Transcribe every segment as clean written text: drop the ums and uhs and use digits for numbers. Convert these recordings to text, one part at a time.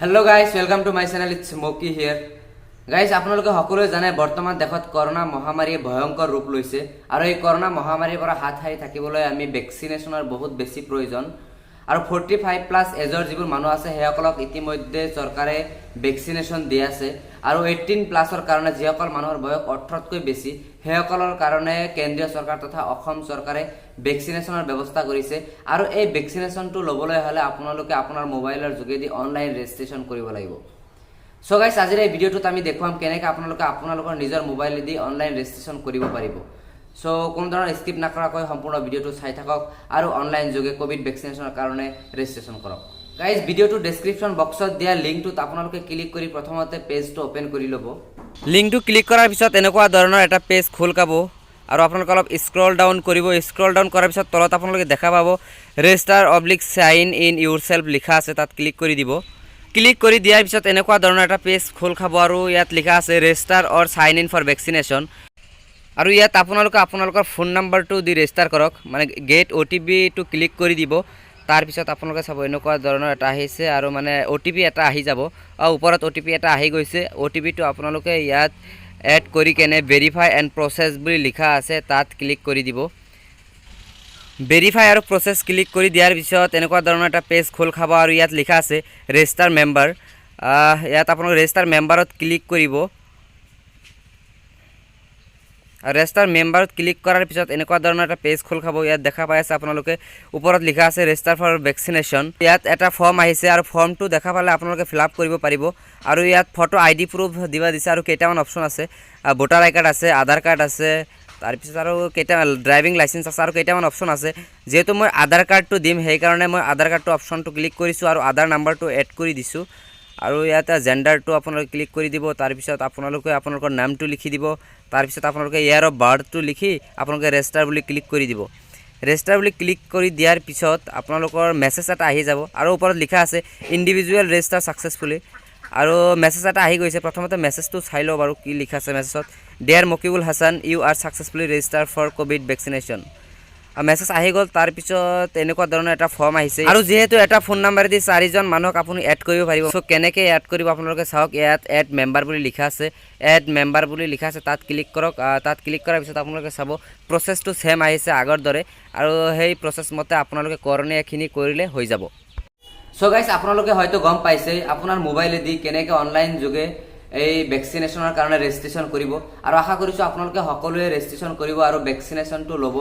Hello guys, welcome to my channel. It's Smoky here. Guys, আপোনালোকে সকলোৱে জানে বৰ্তমান দেশত কৰোনা মহামাৰীয়ে ভয়ংকৰ ৰূপ লৈছে আৰু এই কৰোনা মহামাৰীৰ পৰা হাত সাৰি থাকিবলৈ আমি ভ্যাকচিনেশনৰ বহুত বেছি প্ৰয়োজন। আৰু 45+ এজৰ যিবোৰ মানুহ আছে সেইসকলক ইতিমধ্যে চৰকাৰে ভ্যাকচিনেশন দি আছে আৰু 18+ কাৰণে যিসকল মানুহৰ বয়স 18তকৈ বেছি সেইসকলৰ কাৰণে কেন্দ্ৰীয় চৰকাৰ তথা অসম চৰকাৰে ভ্যাকচিনেশনৰ ব্যৱস্থা কৰিছে। আৰু এই ভ্যাকচিনেশনটো ল'বলৈ হ'লে আপোনালোকে আপোনাৰ মোবাইলৰ যোগেদি অনলাইন ৰেজিষ্ট্ৰেচন কৰিব লাগিব। সো গাইস, আজিৰ এই ভিডিঅ'টোত আমি দেখুৱাম কেনেকৈ আপোনালোকে আপোনালোকৰ নিজৰ মোবাইলেদি অনলাইন ৰেজিষ্ট্ৰেচন কৰিব পাৰিব। সো কোনো ধৰণৰ স্কিপ নকৰাকৈ সম্পূৰ্ণ ভিডিঅ'টো চাই থাকক আৰু অনলাইন যোগে কোভিড ভ্যাকচিনেশনৰ কাৰণে ৰেজিষ্ট্ৰেচন কৰক। গাইস, ভিডিঅ'টো ডেসক্ৰিপশন বক্সত দিয়া লিংকটোত আপোনালোকে ক্লিক কৰি প্ৰথমতে পেজটো ওপেন কৰি ল'ব। লিংকটো ক্লিক কৰাৰ পিছত এনেকুৱা ধৰণৰ এটা পেজ খোল খাব আৰু আপোনালোকে অলপ স্ক্ৰল ডাউন কৰিব। স্ক্ৰল ডাউন কৰাৰ পিছত তলত আপোনালোকে দেখা পাব ৰেজিষ্টাৰ/সাইন ইন ইউৰছেল্ফ লিখা আছে, তাত ক্লিক কৰি দিব। ক্লিক কৰি দিয়াৰ পিছত এনেকুৱা ধৰণৰ এটা পেজ খোল খাব আৰু ইয়াত লিখা আছে register or sign in for vaccination. আৰু ইয়াত আপোনালোকে আপোনালোকৰ ফোন নাম্বাৰটো দি ৰেজিষ্টাৰ কৰক, মানে গেট OTP-টো ক্লিক কৰি দিব। তাৰপিছত আপোনালোকে চাব এনেকুৱা ধৰণৰ এটা আহিছে আৰু মানে OTP এটা আহি যাব আৰু ওপৰত OTP এটা আহি গৈছে। OTP-টো আপোনালোকে ইয়াত এড কৰি কেনে ভেৰিফাই এণ্ড প্ৰচেছ বুলি লিখা আছে তাত ক্লিক কৰি দিব। ভেৰিফাই আৰু প্ৰচেছ ক্লিক কৰি দিয়াৰ পিছত এনেকুৱা ধৰণৰ এটা পেজ খোল খাব আৰু ইয়াত লিখা আছে ৰেজিষ্টাৰ মেম্বাৰ। ইয়াত আপোনালোকে ৰেজিষ্টাৰ মেম্বাৰত ক্লিক কৰিব। ৰেজিষ্টাৰ মেম্বাৰত ক্লিক কৰাৰ পিছত এনেকুৱা ধৰণৰ এটা পেজ খোল খাব। ইয়াত দেখা পাই আছে আপোনালোকে ওপৰত লিখা আছে ৰেজিষ্টাৰ ফৰ ভ্যাকচিনেশন। ইয়াত এটা ফৰ্ম আহিছে আৰু ফৰ্মটো দেখা পালে আপোনালোকে ফিল আপ কৰিব পাৰিব। আৰু ইয়াত ফটো ID প্ৰুফ দিবা দিছে আৰু কেইটামান অপশ্যন আছে, ভোটাৰ আই কাৰ্ড আছে, আধাৰ কাৰ্ড আছে, তাৰপিছত আৰু কেইটামান ড্ৰাইভিং লাইচেন্স আছে আৰু কেইটামান অপশ্যন আছে। যিহেতু মই আধাৰ কাৰ্ডটো দিম সেইকাৰণে মই আধাৰ কাৰ্ডটো অপশ্যনটো ক্লিক কৰিছোঁ আৰু আধাৰ নাম্বাৰটো এড কৰি দিছোঁ। আৰু ইয়াতে জেণ্ডাৰটো আপোনালোকে ক্লিক কৰি দিব। তাৰপিছত আপোনালোকে আপোনালোকৰ নামটো লিখি দিব। তাৰপিছত আপোনালোকে ইয়াৰ অফ বাৰ্থটো লিখি আপোনালোকে ৰেজিষ্টাৰ বুলি ক্লিক কৰি দিব। ৰেজিষ্টাৰ বুলি ক্লিক কৰি দিয়াৰ পিছত আপোনালোকৰ মেছেজ এটা আহি যাব আৰু ওপৰত লিখা আছে ইণ্ডিভিজুৱেল ৰেজিষ্টাৰ ছাকচেছফুলি। আৰু মেছেজ এটা আহি গৈছে। প্ৰথমতে মেছেজটো চাই লওঁ বাৰু কি লিখা আছে মেছেজত। Dear Mokibul Hasan, you are successfully register for COVID vaccination. Message আহি গ'ল। তাৰপিছত এনেকুৱা ধৰণৰ এটা ফৰ্ম আহিছে আৰু যিহেতু এটা ফোন নাম্বাৰেদি 4জন মানুহক আপুনি এড কৰিব পাৰিব। চ' কেনেকৈ এড কৰিব আপোনালোকে চাওক। ইয়াত এড মেম্বাৰ বুলি লিখা আছে, এড মেম্বাৰ বুলি লিখা আছে, তাত ক্লিক কৰক। তাত ক্লিক কৰাৰ পিছত আপোনালোকে চাব প্ৰচেছটো ছেম আহিছে আগৰ দৰে আৰু সেই প্ৰচেছ মতে আপোনালোকে কৰণীয়খিনি কৰিলে হৈ যাব। চ' গাইছ, আপোনালোকে হয়তো গম পাইছে আপোনাৰ মোবাইলেদি কেনেকৈ অনলাইন যোগে এই ভ্যাকচিনেশনৰ কাৰণে ৰেজিষ্ট্ৰেচন কৰিব। আৰু আশা কৰিছোঁ আপোনালোকে সকলোৱে ৰেজিষ্ট্ৰেচন কৰিব আৰু ভ্যাকচিনেশনটো ল'ব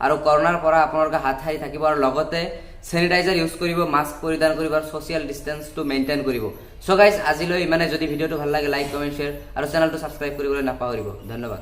আৰু কৰোনাৰ পৰা আপোনালোকে হাত সাৰি থাকিব আৰু লগতে চেনিটাইজাৰ ইউজ কৰিব, মাস্ক পৰিধান কৰিব আৰু সোশ্যাল ডিষ্টেন্সটো মেইনটেইন কৰিব। চ' গাইছ, আজিলৈ ইমানে। যদি ভিডিঅ'টো ভাল লাগে লাইক, কমেণ্ট, শ্বেয়াৰ আৰু চেনেলটো ছাবস্ক্ৰাইব কৰিবলৈ নাপাহৰিব। ধন্যবাদ।